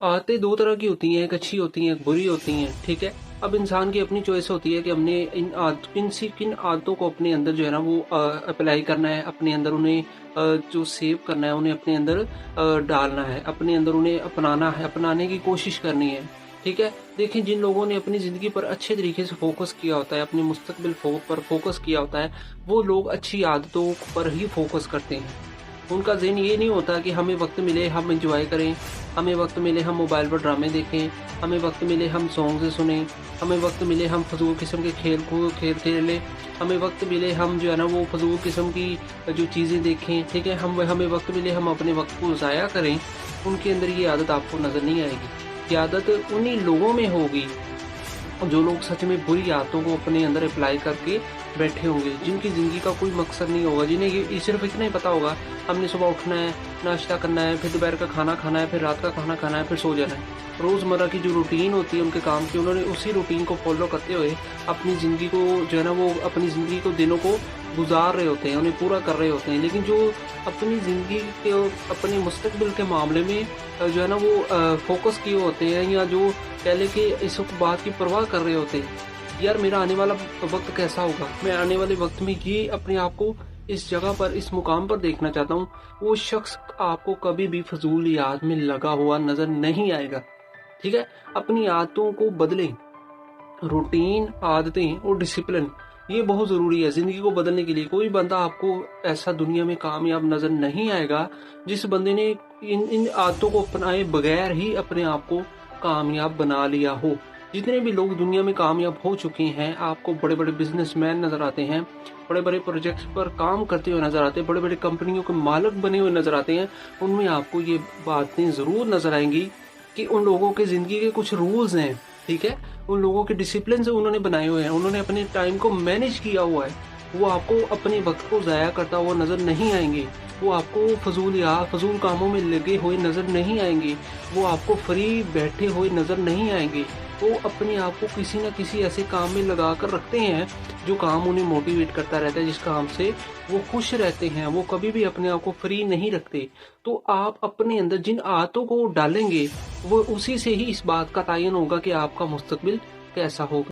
आदतें 2 तरह की होती हैं, एक अच्छी होती हैं, एक बुरी होती हैं, ठीक है? अब इंसान की अपनी चॉइस होती है कि हमने किन आदतों को अपने अंदर जो है ना वो अप्लाई करना है, अपने अंदर उन्हें जो सेव करना है, उन्हें अपने अंदर डालना है, अपने अंदर उन्हें अपनाना है, अपनाने की कोशिश करनी है, ठीक है? देखिए, जिन लोगों ने अपनी ज़िंदगी पर अच्छे तरीके से फ़ोकस किया होता है, अपने मुस्तक़बिल पर फ़ोकस किया होता है, वो लोग अच्छी आदतों पर ही फ़ोकस करते हैं। उनका ज़हन ये नहीं होता कि हमें वक़्त मिले हम एन्जॉय करें, हमें वक़्त मिले हम मोबाइल पर ड्रामे देखें, हमें वक़्त मिले हम सॉन्ग्स सुनें, हमें वक़्त मिले हम फ़ज़ूल किस्म के खेल खेलें, हमें वक़्त मिले हम जो है ना वो फ़ज़ूल किस्म की जो चीज़ें देखें, ठीक है? हमें वक़्त मिले हम अपने वक़्त को ज़ाया करें, उनके अंदर ये आदत आपको नज़र नहीं आएगी। ये आदत उन्हीं लोगों में होगी जो लोग सच में बुरी आदतों को अपने अंदर अप्लाई करके बैठे होंगे, जिनकी ज़िंदगी का कोई मकसद नहीं होगा, जिन्हें ये सिर्फ़ इतना ही पता होगा, हमने सुबह उठना है, नाश्ता करना है, फिर दोपहर का खाना खाना है, फिर रात का खाना खाना है, फिर सो जाना है। रोज़मर्रा की जो रूटीन होती है उनके काम की, उन्होंने उसी रूटीन को फ़ॉलो करते हुए अपनी ज़िंदगी को जो है ना वो अपनी ज़िंदगी को दिनों को गुज़ार रहे होते हैं, उन्हें पूरा कर रहे होते हैं। लेकिन जो अपनी ज़िंदगी के अपने मुस्तक़बिल के मामले में जो है ना वो फ़ोकस किए होते हैं, या जो कह लें कि इस बात की परवाह कर रहे होते हैं, यार मेरा आने वाला वक्त कैसा होगा, मैं आने वाले वक्त में ये अपने आप को इस जगह पर, इस मुकाम पर देखना चाहता हूँ, वो शख्स आपको कभी भी फजूल याद में लगा हुआ नजर नहीं आएगा। ठीक है, अपनी आदतों को बदलें। रूटीन, आदतें और डिसिप्लिन ये बहुत ज़रूरी है ज़िंदगी को बदलने के लिए। कोई बंदा आपको ऐसा दुनिया में कामयाब नज़र नहीं आएगा जिस बंदे ने इन इन आदतों को अपनाए बगैर ही अपने आप को कामयाब बना लिया हो। जितने भी लोग दुनिया में कामयाब हो चुके हैं, आपको बड़े बड़े बिजनेसमैन नज़र आते हैं, बड़े बड़े प्रोजेक्ट्स पर काम करते हुए नज़र आते हैं, बड़े बड़े कंपनियों के मालिक बने हुए नज़र आते हैं, उनमें आपको ये बातें ज़रूर नज़र आएंगी कि उन लोगों के ज़िंदगी के कुछ रूल्स हैं, ठीक है? उन लोगों के डिसिप्लिन से उन्होंने बनाए हुए हैं, उन्होंने अपने टाइम को मैनेज किया हुआ है। वो आपको अपने वक्त को ज़ाया करता हुआ नज़र नहीं आएंगे, वो आपको फजूल कामों में लगे हुए नज़र नहीं आएंगे, वो आपको फ्री बैठे हुए नज़र नहीं आएंगे। वो अपने आप को किसी न किसी ऐसे काम में लगा कर रखते हैं जो काम उन्हें मोटिवेट करता रहता है, जिस काम से वो खुश रहते हैं। वो कभी भी अपने आप को फ्री नहीं रखते। तो आप अपने अंदर जिन आदतों को डालेंगे, वो उसी से ही इस बात का तयन होगा कि आपका मुस्तकबिल कैसा होगा।